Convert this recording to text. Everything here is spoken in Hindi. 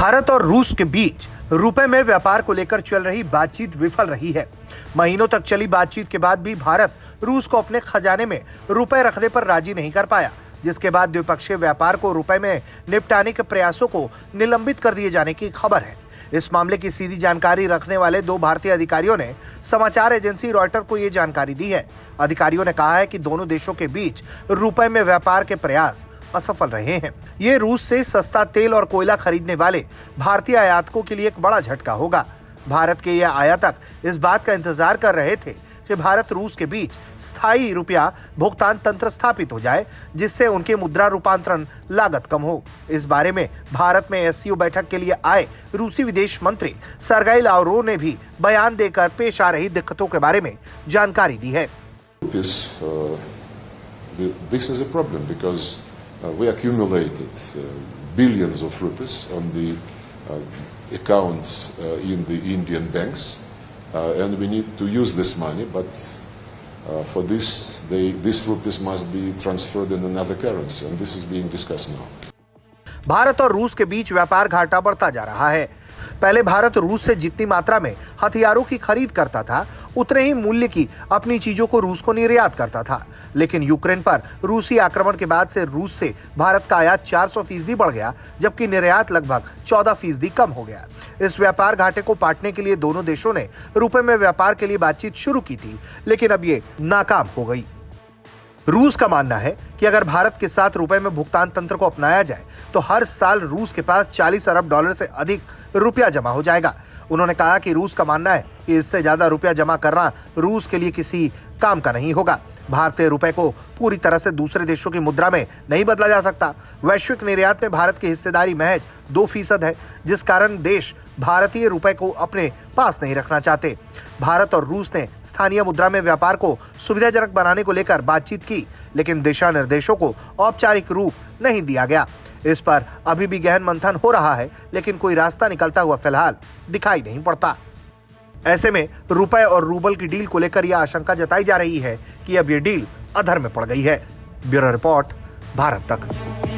भारत और रूस के बीच रुपए में व्यापार को लेकर चल रही बातचीत विफल रही है। महीनों तक चली बातचीत के बाद भी भारत रूस को अपने खजाने में रुपए रखने पर राजी नहीं कर पाया, जिसके बाद द्विपक्षीय व्यापार को रुपए में निपटाने के प्रयासों को निलंबित कर दिए जाने की खबर है। इस मामले की सीधी जानकारी रखने वाले दो भारतीय अधिकारियों ने समाचार एजेंसी रॉयटर को ये जानकारी दी है। अधिकारियों ने कहा है कि दोनों देशों के बीच रुपए में व्यापार के प्रयास असफल रहे हैं। ये रूस से सस्ता तेल और कोयला खरीदने वाले भारतीय आयातकों के लिए एक बड़ा झटका होगा। भारत के ये आयातक इस बात का इंतजार कर रहे थे कि भारत रूस के बीच स्थायी रुपया भुगतान तंत्र स्थापित हो जाए, जिससे उनके मुद्रा रूपांतरण लागत कम हो। इस बारे में भारत में एससीओ बैठक के लिए आए रूसी विदेश मंत्री सर्गेई लावरोव ने भी बयान देकर पेश आ रही दिक्कतों के बारे में जानकारी दी है। This is a problem because we accumulated billions of rupees on the accounts in the Indian banks, and we need to use this money, but for this, these rupees must be transferred in another currency, and this is being discussed now. Bharat और रूस के बीच व्यापार घाटा बढ़ता जा रहा है। पहले भारत रूस से जितनी मात्रा में हथियारों की खरीद करता था, उतने ही मूल्य की अपनी चीजों को रूस को निर्यात करता था। लेकिन यूक्रेन पर रूसी आक्रमण के बाद से रूस से भारत का आयात 400% बढ़ गया, जबकि निर्यात लगभग 14% कम हो गया। इस व्यापार घाटे को पाटने के लिए दोनों देशों ने रुपए में व्यापार के लिए बातचीत शुरू की थी, लेकिन अब ये नाकाम हो गई। रूस का मानना है कि अगर भारत के साथ रुपए में भुगतान तंत्र को अपनाया जाए तो हर साल रूस के पास 40 अरब डॉलर से अधिक रुपया जमा हो जाएगा। उन्होंने कहा कि रूस का मानना है कि इससे ज्यादा रुपया जमा करना रूस के लिए किसी काम का नहीं होगा। भारतीय रुपए को पूरी तरह से दूसरे देशों की मुद्रा में नहीं बदला जा सकता। वैश्विक निर्यात में भारत की हिस्सेदारी महज 2% है, जिस कारण देश भारतीय रुपए को अपने पास नहीं रखना चाहते। भारत और रूस ने स्थानीय मुद्रा में व्यापार को सुविधाजनक बनाने को लेकर बातचीत की, लेकिन दिशा निर्देशों को औपचारिक रूप नहीं दिया गया। इस पर अभी भी गहन मंथन हो रहा है, लेकिन कोई रास्ता निकलता हुआ फिलहाल दिखाई नहीं पड़ता। ऐसे में रुपए और रूबल की डील को लेकर यह आशंका जताई जा रही है कि अब यह डील अधर में पड़ गई है। ब्यूरो रिपोर्ट, भारत तक।